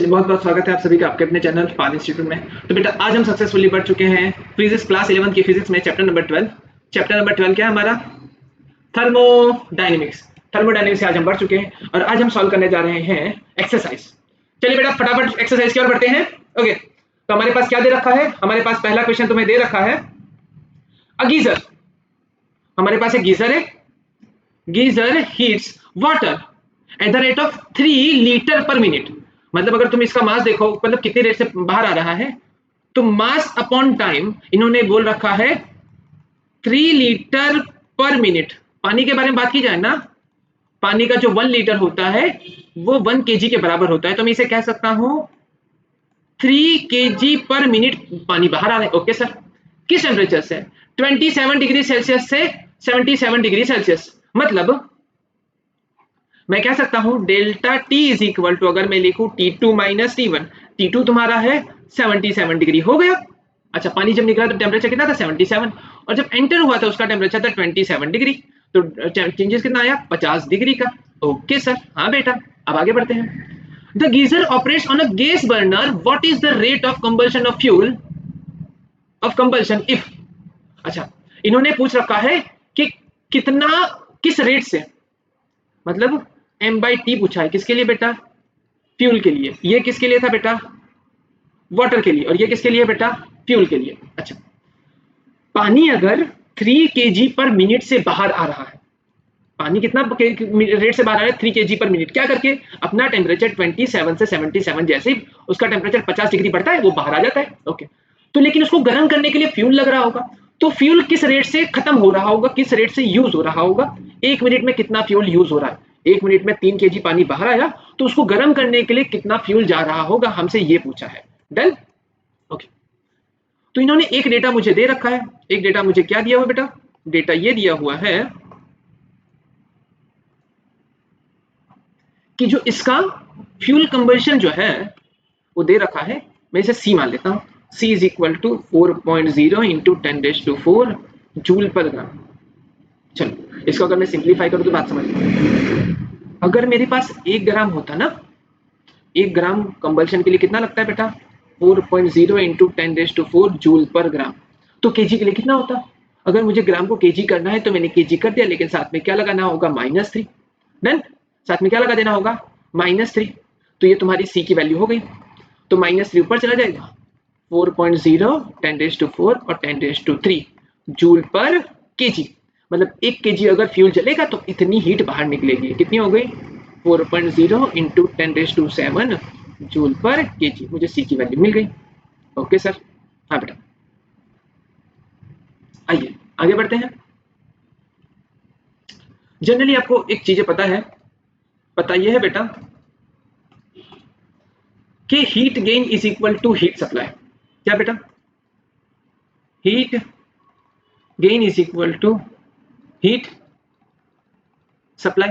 बहुत बहुत स्वागत है आप सभी का आपके अपने चैनल पाल इंस्टीट्यूट में। तो बेटा आज हम सक्सेसफुली बढ़ चुके हैं फिजिक्स क्लास 11 की फिजिक्स में चैप्टर नंबर 12। चैप्टर नंबर 12 क्या है हमारा? थर्मोडायनेमिक्स। थर्मोडायनेमिक्स से आज हम बढ़ चुके हैं और आज हम सॉल्व करने जा रहे हैं एक्सरसाइज। चलिए बेटा फटाफट एक्सरसाइज की ओर बढ़ते हैं। ओके, तो हमारे पास क्या दे रखा है? हमारे पास पहला क्वेश्चन तुम्हें दे रखा है अ गीजर। हमारे पास एक गीजर है। Geyser heats water at the rate of 3 litre पर मिनट। मतलब अगर तुम इसका मास देखो, मतलब कितने रेट से बाहर आ रहा है, तो मास अपॉन टाइम इन्होंने बोल रखा है 3 लीटर पर मिनट। पानी के बारे में बात की जाए ना, पानी का जो 1 लीटर होता है वो 1 केजी के बराबर होता है, तो मैं इसे कह सकता हूं 3 केजी पर मिनट पानी बाहर आ रहा है। ओके सर, किस टेम्परेचर से? 27 डिग्री सेल्सियस से 77 डिग्री सेल्सियस। मतलब मैं कह सकता हूं delta T is equal to, अगर मैं लिखूं T2 माइनस T1, T2 तुम्हारा है 77 डिग्री हो गया। अच्छा, पानी जब निकला तो टेम्परेचर कितना था? 77, और जब एंटर हुआ था उसका टेम्परेचर था 27 डिग्री, तो चेंजेस कितना आया? 50 डिग्री का। ओके सर, हाँ बेटा, अब आगे बढ़ते हैं। The geyser operates on a gas burner, what is the rate of combustion of fuel of combustion if. अच्छा, इन्होंने पूछ रखा है कि कितना, किस रेट से, मतलब m/t पूछा है किसके लिए बेटा? फ्यूल के लिए। ये किसके लिए था बेटा? वाटर के लिए। और ये किसके लिए बेटा? फ्यूल के लिए। अच्छा, पानी अगर 3 केजी पर मिनट से बाहर आ रहा है, पानी कितना रेट से बाहर आ रहा है? 3 केजी पर मिनट। क्या करके? अपना टेम्परेचर 27 से 77, जैसे ही उसका टेम्परेचर 50 डिग्री बढ़ता है वो बाहर आ जाता है। ओके, तो लेकिन उसको गर्म करने के लिए फ्यूल लग रहा होगा, तो फ्यूल किस रेट से खत्म हो रहा होगा, किस रेट से यूज हो रहा होगा? 1 मिनट में कितना फ्यूल यूज हो रहा है? 1 मिनट में 3 केजी पानी बाहर आया, तो उसको गर्म करने के लिए कितना फ्यूल जा रहा होगा, हमसे ये पूछा है। डन। ओके, तो इन्होंने एक डेटा मुझे दे रखा है। एक डेटा मुझे क्या दिया हुआ बेटा? डेटा ये दिया हुआ है कि जो इसका फ्यूल कंबशन जो है वो दे रखा है। मैं इसे C मान लेता हूं। C is equal to 4.0 into 10⁻⁴ joule per gram. चलो, इसको अगर मैं सिंप्लीफाई करूं तो बात समझ में। अगर मेरे पास 1 ग्राम होता ना, 1 ग्राम कंबल्शन के लिए कितना लगता है बेटा? 4.0 इंटू 10⁻⁴ जूल पर ग्राम। तो केजी के लिए कितना होता? अगर मुझे ग्राम को केजी करना है तो मैंने केजी कर दिया, लेकिन साथ में क्या लगाना होगा? -3। डन। साथ में क्या लगा देना होगा? -3। तो ये तुम्हारी C की वैल्यू हो गई। तो -3 ऊपर चला जाएगा, 4.0 10⁻⁴ और 10⁻³ जूल पर केजी। मतलब 1 केजी अगर फ्यूल जलेगा तो इतनी हीट बाहर निकलेगी। कितनी हो गई? 4.0 इंटू 10⁻⁷ जूल पर केजी। मुझे C की वैल्यू मिल गई। ओके सर, हाँ बेटा, आइए आगे बढ़ते हैं। जनरली आपको एक चीजें पता है, पता यह है बेटा कि heat gain is equal to heat supply. क्या बेटा? Heat gain is equal to heat supply.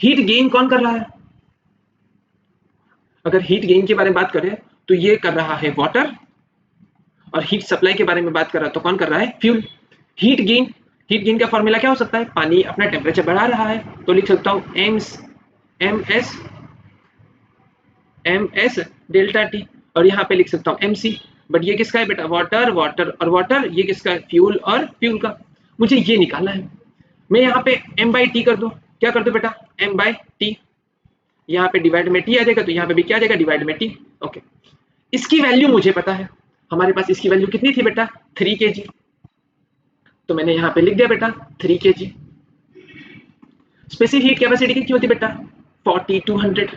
Heat gain कौन कर रहा है? अगर हीट गेन के बारे में बात करें तो ये कर रहा है वाटर, और हीट सप्लाई के बारे में बात कर रहा है तो कौन कर रहा है? फ्यूल। हीट गेन का फॉर्मूला क्या हो सकता है? पानी अपना टेम्परेचर बढ़ा रहा है तो लिख सकता हूं एम एस डेल्टा टी, और यहाँ पे लिख सकता हूँ MC। बट ये किसका है बेटा? वाटर और वाटर, ये किसका है? फ्यूल और फ्यूल का। मुझे ये निकालना है। मैं यहाँ पे m/t कर दूं। क्या कर दूं बेटा? m/t। यहाँ पे डिवाइड में t आ जाएगा, तो यहाँ पे भी क्या आ जाएगा? डिवाइड में t। ओके, इसकी वैल्यू मुझे पता है। हमारे पास इसकी वैल्यू कितनी थी बेटा? 3 केजी। तो मैंने यहाँ पे लिख दिया बेटा 3 केजी। स्पेसिफिक हीट कैपेसिटी कितनी होती बेटा? 4200।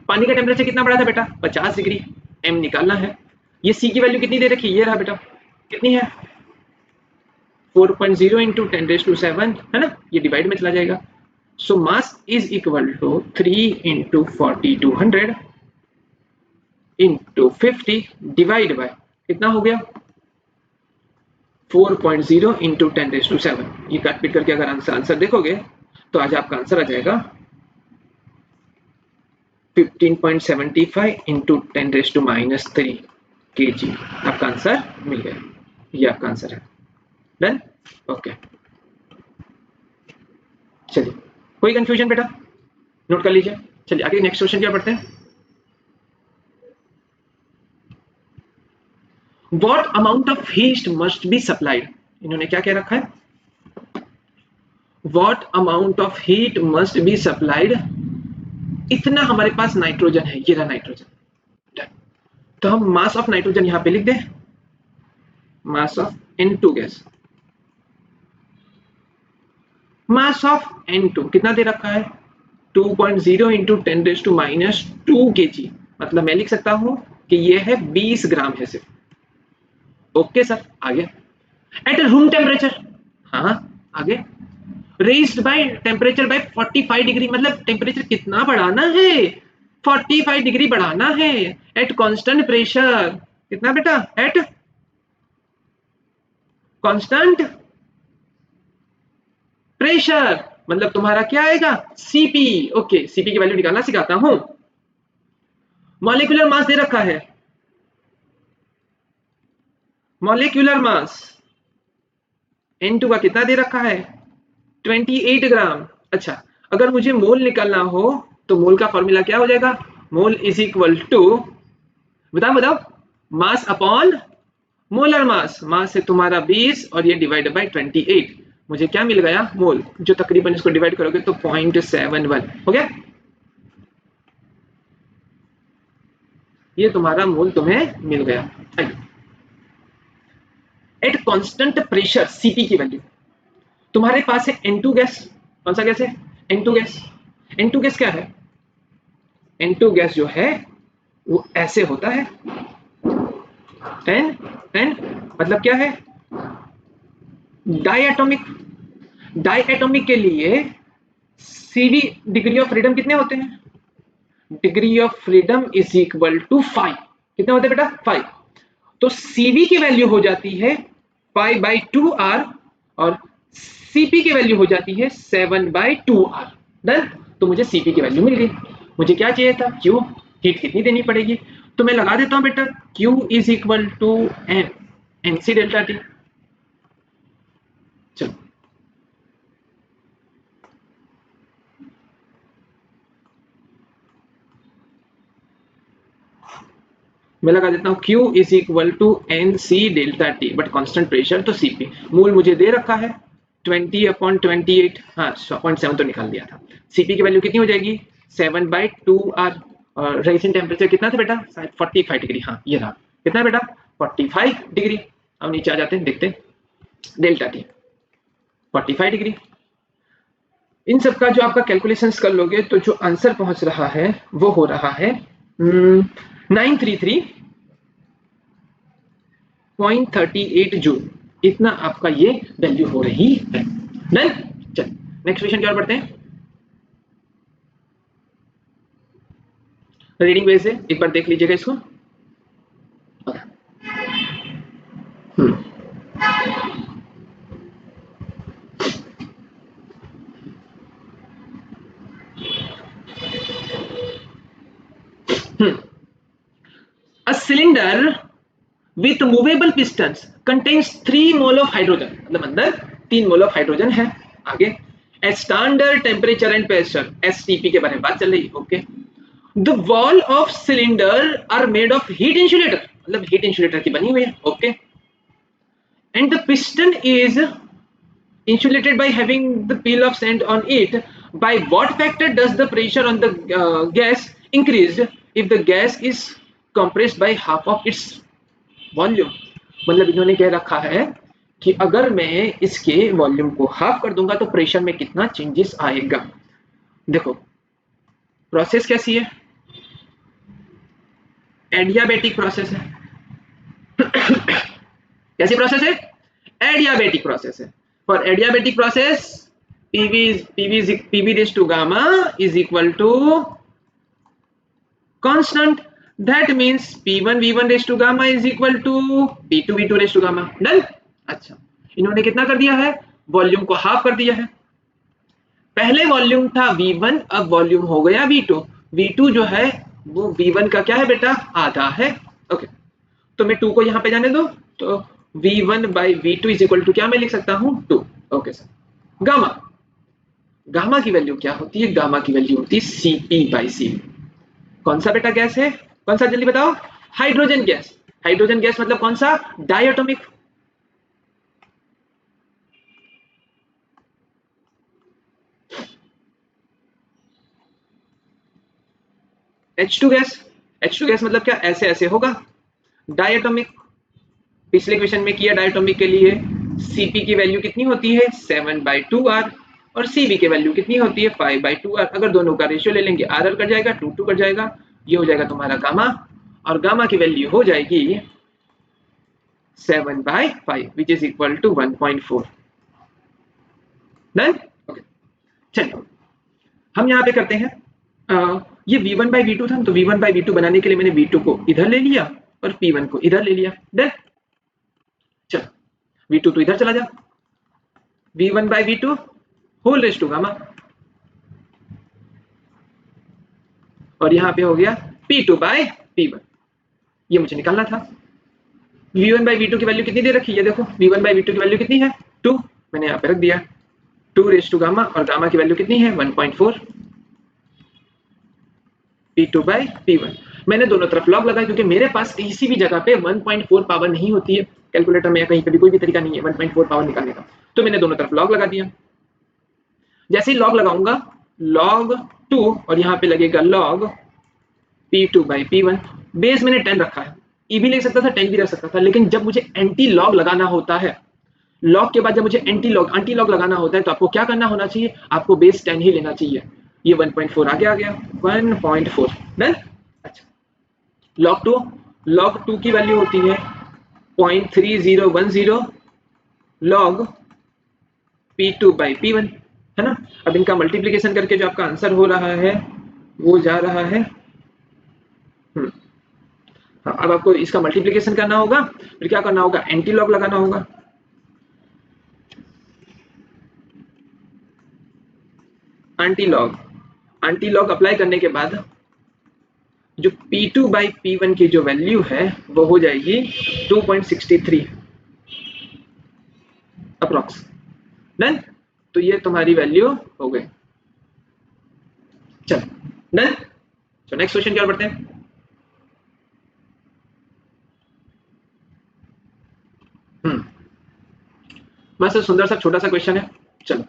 पानी का टेम्परेचर कितना बढ़ा था बेटा? 50 डिग्री। m निकालना है। ये C की वैल्यू कितनी दे रखी है? ये रहा बेटा, कितनी है? 4.0 इंटू 10⁻⁷, है ना? ये डिवाइड में चला जाएगा। So mass is equal to 3 into 4200 into 50 divide by कितना हो गया? 4.0 इंटू 10⁻⁷। ये काट पीट करके अगर आंसर देखोगे तो आज आपका आंसर आ जाएगा 15.75 इंटू 10⁻³ kg। आपका आंसर मिल गया। ये आपका आंसर है। डन। ओके, चलिए, कोई कंफ्यूजन बेटा? नोट कर लीजिए। चलिए आगे नेक्स्ट क्वेश्चन क्या पढ़ते हैं। What amount of heat must be supplied, इन्होंने क्या कह रखा है, what amount of heat must be supplied, इतना हमारे पास नाइट्रोजन है, ये रहा नाइट्रोजन। तो हम मास ऑफ नाइट्रोजन यहां पे लिख दें, mass of N2 gas, mass of N2 कितना दे रखा है 2.0 इंटू 10⁻² kg, मतलब मैं लिख सकता हूं कि ये है 20 ग्राम है सिर्फ। ओके सर, आगे एट रूम टेम्परेचर, हाँ आगे raised by temperature by 45 degree, मतलब टेम्परेचर कितना बढ़ाना है 45 डिग्री बढ़ाना है एट कांस्टेंट प्रेशर, कितना बेटा एट कांस्टेंट प्रेशर, मतलब तुम्हारा क्या आएगा Cp। ओके, Cp की वैल्यू निकालना सिखाता हूं। मॉलिक्यूलर मास दे रखा है, मॉलिक्यूलर मास N2 का कितना दे रखा है 28 ग्राम। अच्छा, अगर मुझे मोल निकालना हो तो मोल का फॉर्मूला क्या हो जाएगा, मोल इज इक्वल टू, बताओ बताओ, मास अपॉन मोलर मास, मास है तुम्हारा 20 और ये डिवाइड बाय 28, मुझे क्या मिल गया मोल, जो तकरीबन इसको डिवाइड करोगे तो 0.71 हो गया, ये तुम्हारा मोल तुम्हें मिल गया। एट कांस्टेंट प्रेशर Cp की वैल्यू, तुम्हारे पास है N2 गैस, कौन सा गैस है N2 गैस, N2 गैस क्या है, N2 गैस जो है वो ऐसे होता है 10 10, मतलब क्या है डायटोमिक, डायटोमिक के लिए Cv डिग्री ऑफ फ्रीडम कितने होते हैं, degree of freedom is equal to 5, कितने होते हैं बेटा 5, तो Cv की वैल्यू हो जाती है 5/2r और Cp की वैल्यू हो जाती है 7/2r। डन, तो मुझे Cp की वैल्यू मिल गई, मुझे क्या चाहिए था Q, हीट कितनी देनी पड़ेगी, तो मैं लगा देता हूं बेटा Q is equal to NC delta T। चलो मैं लगा देता हूँ Q is equal to NC delta T, but constant pressure तो Cp, मूल मुझे दे रखा है 20/28, हाँ 0.7 तो निकाल दिया था, Cp की वैल्यू कितनी हो जाएगी 7/2r, और रेजिन टेम्परेचर कितना था बेटा शायद 45 डिग्री, हाँ ये रहा, कितना बेटा 45 डिग्री। अब नीचे आ जाते हैं, देखते हैं डेल्टा T 45 डिग्री, इन सब का जो आपका कैलकुलेशंस कर लोगे तो जो आंसर पहुंच रहा है वो हो रहा है 933.38 जूल, इतना आपका ये वैल्यू हो रही है। डन, चल नेक्स्ट क्वेश्चन की ओर बढ़ते हैं। रीडिंग वे से एक बार देख लीजिएगा इसको। A cylinder with movable pistons contains 3 mole of hydrogen, मतलब अंदर 3 मोल ऑफ हाइड्रोजन है। आगे at standard temperature and pressure, STP के बारे में बात चल रही है। Okay, the wall of cylinder are made of heat insulator, मतलब हीट इंसुलेटर की बनी हुई है। Okay, and the piston is insulated by having the peel of sand on it. By what factor does the pressure on the gas increased if the gas is compressed by half of its volume? मतलब इन्होंने कह रखा है कि अगर मैं इसके volume को हाफ कर दूंगा तो प्रेशर में कितना चेंजेस आएगा। देखो प्रोसेस कैसी है, एडियाबेटिक प्रोसेस है। कैसी प्रोसेस है, एडियाबेटिक प्रोसेस है। For adiabatic process, PV raised to gamma is equal to constant. That means P1 V1 raised to gamma is equal to P2 V2 raised to gamma. Done? अच्छा, इन्होंने कितना कर दिया है, वॉल्यूम को half कर दिया है। पहले वॉल्यूम था V1, अब वॉल्यूम हो गया V2। V2 जो है वो V1 का क्या है बेटा, आधा है। ओके, तो मैं 2 को यहाँ पे जाने दो, तो V1 by V2 is equal to क्या मैं लिख सकता हूँ 2। ओके सर, गामा, गामा की वैल्यू क्या होती है, गामा की वैल्यू होती है Cp by Cv। कौन सा बेटा गैस है, कौन सा जल्दी बताओ, हाइड्रोजन गैस। हाइड्रोजन गैस मतलब कौन सा? Diatomic. H2 gas, H2 gas मतलब क्या? ऐसे ऐसे होगा। डायटोमिक, पिछले क्वेश्चन में किया डायटोमिक के लिए। Cp की वैल्यू कितनी होती है? 7/2r, और Cv की वैल्यू कितनी होती है? 5/2r। अगर दोनों का रेशियो ले लेंगे, R कट जाएगा, 2 कट जाएगा, ये हो जाएगा तुम्हारा गामा, और गामा की वैल्यू हो जाएगी 7/5 which is equal to 1.4। Done? Okay, चलिए हम यहाँ पे करते हैं ये V1/V2 था, तो V1/V2 बनाने के लिए मैंने V2 को इधर ले लिया और P1 को इधर ले लिया। डन? चलो V2 तो इधर चला जा, V1/V2 whole raise to gamma, और यहाँ पे हो गया P2/P1, ये मुझे निकालना था। V1/V2 की वैल्यू कितनी दे रखी है? देखो V1/V2 की वैल्यू कितनी है? 2, मैंने यहाँ पे रख दिया 2 रेज टू गामा, और गामा की वैल्यू कितनी है? 1.4। P2/P1 मैंने दोनों तरफ लॉग लगाया, क्योंकि मेरे पास किसी भी जगह पे 1.4 पावर नहीं होती है कैलकुलेटर में, या कहीं पे भी कोई भी तरीका नहीं है 1.4 पावर निकालने का, तो मैंने दोनों तरफ लॉग लगा दिया। जैसे ही लॉग लगाऊंगा, log 2, और यहाँ पे लगेगा log P2/P1। बेस मैंने 10 रखा है, ई भी ले सकता था, 10 भी रख सकता था, लेकिन जब मुझे एंटी लॉग लगाना होता है, लॉग के बाद जब मुझे एंटी लॉग लगाना होता है, तो आपको क्या करना होना चाहिए? आपको बेस 10 ही लेना चाहिए। ये 1.4 आगे आ गया, 1.4। डन? अच्छा, log 2 की वैल्यू होती है 0.3010 log P2/P1, है ना? अब इनका मल्टीप्लीकेशन करके जो आपका आंसर हो रहा है वो जा रहा है, हाँ, अब आपको इसका मल्टीप्लीकेशन करना होगा, फिर क्या करना होगा? एंटी लॉग लगाना होगा। एंटी लॉग अप्लाई करने के बाद जो P2/P1 की जो वैल्यू है वो हो जाएगी 2.63 अप्रोक्स। डन? तो ये तुम्हारी वैल्यू हो गई। चल डन? तो नेक्स्ट क्वेश्चन की ओर बढ़ते हैं। मस्त सुंदर सा छोटा सा क्वेश्चन है। चलो,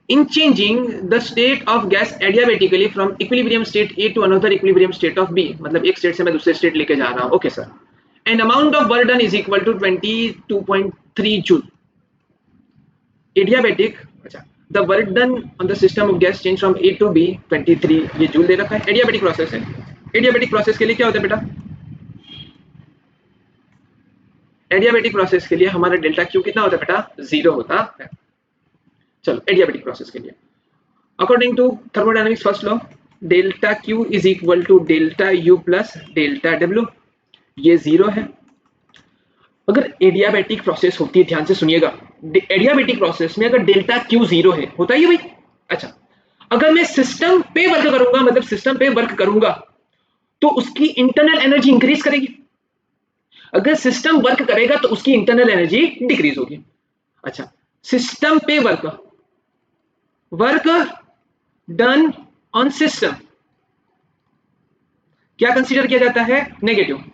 in changing the state of gas adiabatically from equilibrium state A to another equilibrium state of B, मतलब एक स्टेट से मैं दूसरे स्टेट लेके जा रहा हूँ, okay sir, and amount of work done is equal to 22.3 joule adiabatic। अच्छा, the work done on the system of gas change from A to B 23, ये जूल दे रखा है, एडियाबेटिक प्रोसेस है। एडियाबेटिक प्रोसेस के लिए क्या होता है बेटा? एडियाबेटिक प्रोसेस के लिए हमारा डेल्टा क्यू कितना होता है बेटा? 0 होता है। चलो, एडियाबेटिक प्रोसेस के लिए according to thermodynamics first law, delta Q is equal to delta U plus delta W, ये 0 है। अगर एडियाबेटिक प्रोसेस होती है, ध्यान से सुनिएगा, एडियाबेटिक प्रोसेस में अगर डेल्टा क्यू 0 है, होता ही है भाई। अच्छा, अगर मैं सिस्टम पे वर्क करूंगा, मतलब सिस्टम पे वर्क करूंगा, तो उसकी इंटरनल एनर्जी इंक्रीज करेगी। अगर सिस्टम वर्क करेगा तो उसकी इंटरनल एनर्जी डिक्रीज होगी। अच्छा, सिस्टम पे वर्क डन ऑन सिस्टम क्या कंसीडर किया जाता है? नेगेटिव।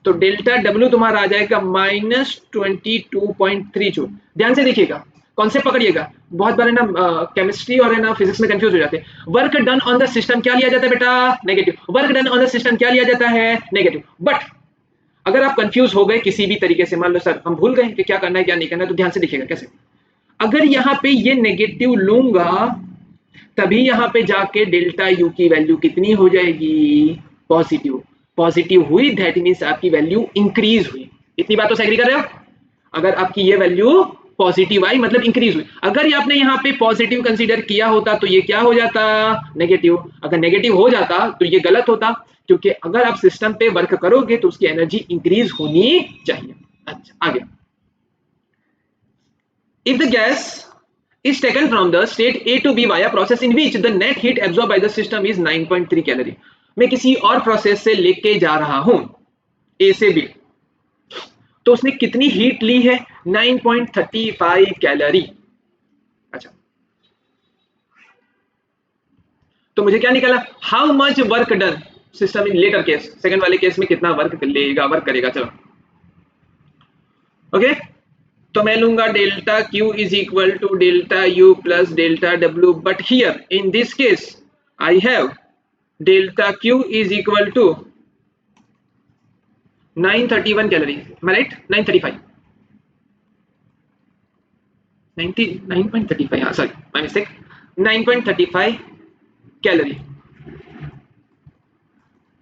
तो डेल्टा डब्ल्यू तुम्हारा आ जाएगा -22.3 जूल। ध्यान से देखिएगा, कॉन्सेप्ट पकड़िएगा, बहुत बार है ना केमिस्ट्री और है ना फिजिक्स में कंफ्यूज हो जाते हैं। Work done on the system क्या लिया जाता है बेटा? Negative. Work done on the system क्या लिया जाता है? नेगेटिव। बट अगर आप कंफ्यूज हो गए किसी भी तरीके से, मान लो सर हम भूल गए कि क्या करना है क्या नहीं करना है, तो ध्यान से देखिएगा कैसे। अगर यहाँ पे ये नेगेटिव लूंगा, तभी यहाँ पे जाके डेल्टा यू की वैल्यू कितनी हो जाएगी? पॉजिटिव। पॉजिटिव हुई दैट मीन्स आपकी वैल्यू इंक्रीज हुई। इतनी बातों से एग्री कर रहे हो? अगर आपकी ये वैल्यू पॉजिटिव आई मतलब इंक्रीज हुई। अगर आपने यहाँ पे पॉजिटिव कंसीडर किया होता तो ये क्या हो जाता? नेगेटिव। अगर नेगेटिव हो जाता तो ये गलत होता, क्योंकि अगर आप सिस्टम पे वर्क करोगे तो उसकी एनर्जी इंक्रीज होनी चाहिए। अच्छा, आगे। If the gas is taken from the state A to B via process in which the net heat absorbed by the system is 9.3 calorie. मैं किसी और प्रोसेस से लेके जा रहा हूं A से B, तो उसने कितनी हीट ली है? 9.35 कैलोरी। अच्छा, तो मुझे क्या निकाला? How much work done, system in latter case, second वाले केस में कितना वर्क लेगा, वर्क करेगा। चलो ओके, तो मैं लूंगा delta Q is equal to delta U plus delta W, but here in this case I have delta Q is equal to 931 calorie, right, 935 9.35, हाँ sorry my mistake, 9.35 calorie.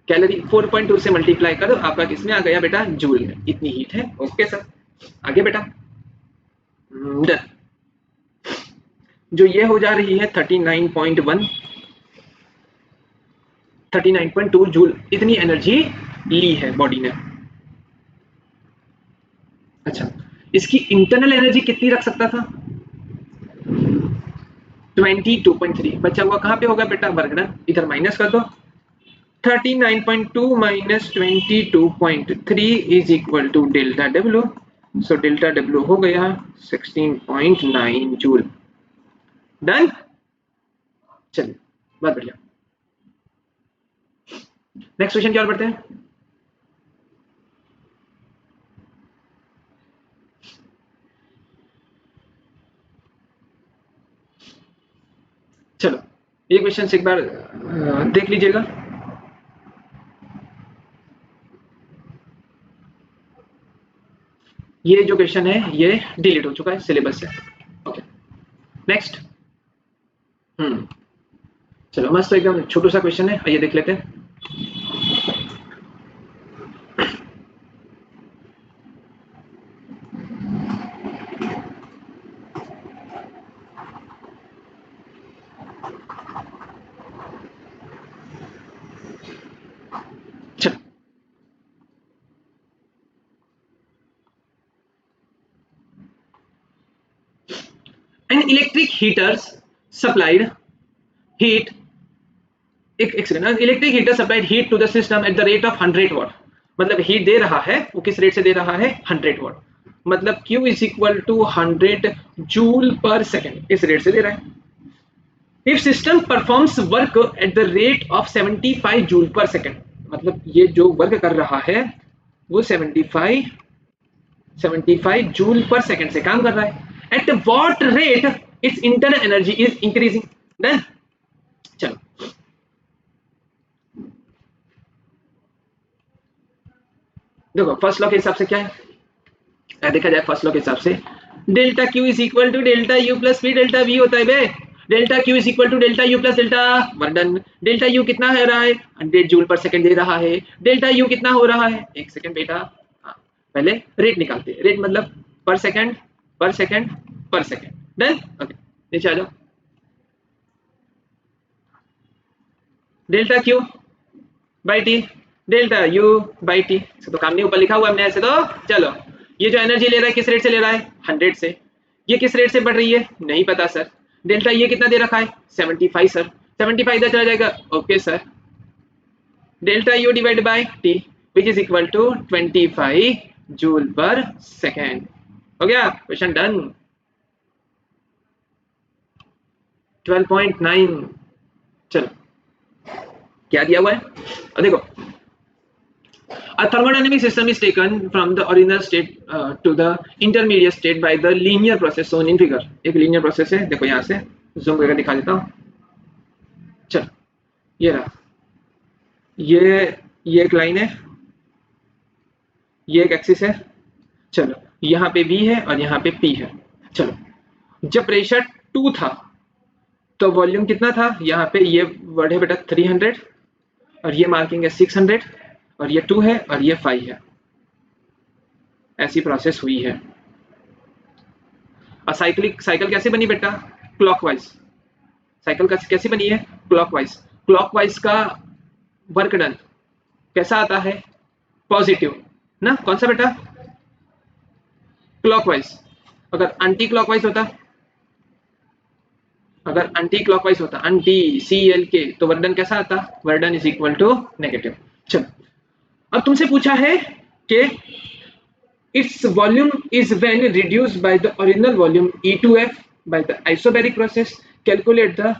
Calorie 4.2 से multiply करो, आपका किसमें आ गया बेटा, जूल में, इतनी heat है। ओके सर, आगे बेटा डन। जो ये हो जा रही है 39.1 39.2 जूल, इतनी एनर्जी ली है बॉडी ने। अच्छा, इसकी इंटरनल एनर्जी कितनी रख सकता था, 22.3, बचा हुआ कहाँ पे होगा बेटा, वर्क डन, इधर माइनस कर दो, 39.2 minus 22.3 is equal to delta W, so delta W हो गया 16.9 जूल। डन, चलिए बहुत बढ़िया। नेक्स्ट क्वेश्चन क्या और पढ़ते हैं। चलो ये क्वेश्चन एक बार देख लीजिएगा। ये जो क्वेश्चन है ये डिलीट हो चुका है सिलेबस से। Okay next. चलो मस्त एकदम छोटू सा क्वेश्चन है, आइए देख लेते हैं। An electric heaters supplied heat, एक second, electric heater supplied heat to the system at the rate of 100 watt, मतलब हीट दे रहा है, वो किस रेट से दे रहा है, 100 वाट, मतलब Q is equal to 100 joule per second, इस रेट से दे रहा है। If system performs work at the rate of 75 joule per second, मतलब ये जो वर्क कर रहा है वो 75 जूल पर सेकेंड से काम कर रहा है। At what rate it's internal energy is increasing. Done, चलो देखो फर्स्ट लॉ के हिसाब से क्या है, देखा जाए फर्स्ट लॉ के हिसाब से delta Q is equal to delta U plus P delta V होता है बे। Delta Q is equal to delta U plus delta वर्डन। डेल्टा यू कितना हो रहा है, 100 जूल पर सेकंड दे रहा है। डेल्टा यू कितना हो रहा है, एक सेकंड बेटा, पहले रेट निकालते हैं, रेट मतलब पर सेकंड पर सेकंड पर सेकंड। डन, ओके नीचे आ जाओ। Delta Q by T delta U by T, तो काम नहीं ऊपर लिखा हुआ हमने ऐसे। तो चलो ये जो एनर्जी ले रहा है किस रेट से ले रहा है, 100 से। ये किस रेट से बढ़ रही है, नहीं पता सर। डेल्टा ये कितना दे रखा है, 75 सर, 75 इधर चला जाएगा। Okay sir, delta U divide by T which is equal to 25 joule per second. हो गया क्वेश्चन डन। 12.9। चलो क्या दिया हुआ है, और देखो a thermodynamic system is taken from the original state to the intermediate state by the linear process shown in figure। एक linear process है, देखो यहाँ से zoom करके दिखा देता हूँ। चलो ये रहा, ये एक लाइन है, ये एक एक्सिस है। चलो यहाँ पे V है और यहाँ पे P है। चलो जब प्रेशर 2 था तो वॉल्यूम कितना था, यहाँ पे ये वर्ड है बेटा 300 और ये मार्किंग है 600 और ये 2 है और ये 5 है। ऐसी प्रोसेस हुई है। और साइकिल कैसे बनी बेटा, क्लॉकवाइज। साइकिल कैसे बनी है, क्लॉकवाइज। क्लॉकवाइज का वर्क डन कैसा आता है, पॉजिटिव ना, कौन सा बेटा, क्लॉकवाइज। अगर एंटी क्लॉकवाइज होता, अगर एंटी क्लॉकवाइज होता, एंटी CLK, तो वर्क डन कैसा आता, work done is equal to negative. चलो अब तुमसे पूछा है कि its volume is when reduced by the original volume E2F by the isobaric process, calculate the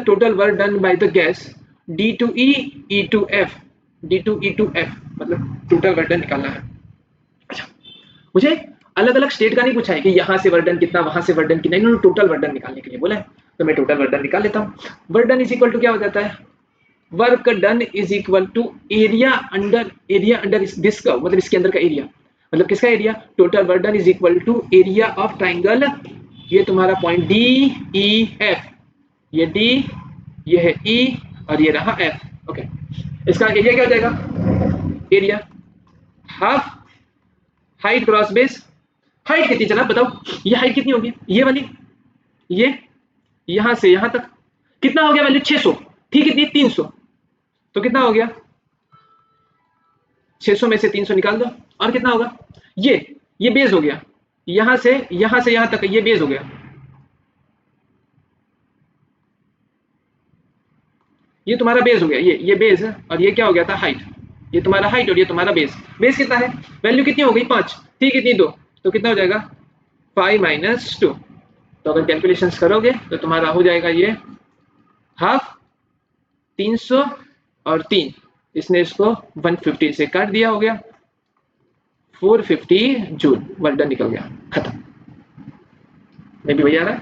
total work done by the gas D2E E2F, D2 E2F मतलब total work done निकालना है। अच्छा, मुझे अलग अलग स्टेट का नहीं पूछा है कि यहाँ से वर्क डन कितना, वहां से वर्क डन कितना, इन्होंने टोटल वर्क डन निकालने के लिए बोला है, तो मैं टोटल वर्क डन निकाल लेता हूँ। Work done is equal to क्या हो जाता है, work done is equal to area under this curve, मतलब इसके अंदर का एरिया, मतलब किसका area, total work done is equal to area of triangle, ये तुम्हारा पॉइंट डी ई एफ, ये डी, ये है ई और ये रहा एफ। ओके, इसका एरिया क्या हो जाएगा, area half height cross base, height कितनी चला बताओ, ये हाइट कितनी होगी, ये वाली, ये यहां से यहां तक कितना हो गया वैल्यू 600, ठीक कितनी 300, तो कितना हो गया 600 में से 300 निकाल दो, और कितना होगा, ये बेस हो गया, यहां से यहां तक ये बेस हो गया, ये तुम्हारा बेस हो गया, ये बेस है, और ये क्या हो गया था हाइट, ये तुम्हारा हाइट और ये तुम्हारा बेस, बेस कितना है, वैल्यू कितनी हो गई 5, ठीक कितनी 2, तो कितना हो जाएगा 5 माइनस 2, तो अगर कैलकुलेशंस करोगे तो तुम्हारा हो जाएगा ये हाफ 300 और 3, इसने इसको 150 से काट दिया, हो गया 450 जूल, वर्क डन निकल गया, खत्म। नहीं भी भैया आ रहा है,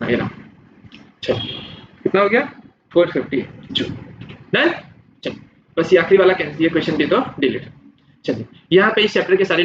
हाँ ये रहा, चलो कितना हो गया 450 जूल, डन। चलो बस ये आखिरी वाला कैंसिल, ये क्वेश्चन भी तो डिलीट। चलिए यहाँ पे इस चैप्टर के सारे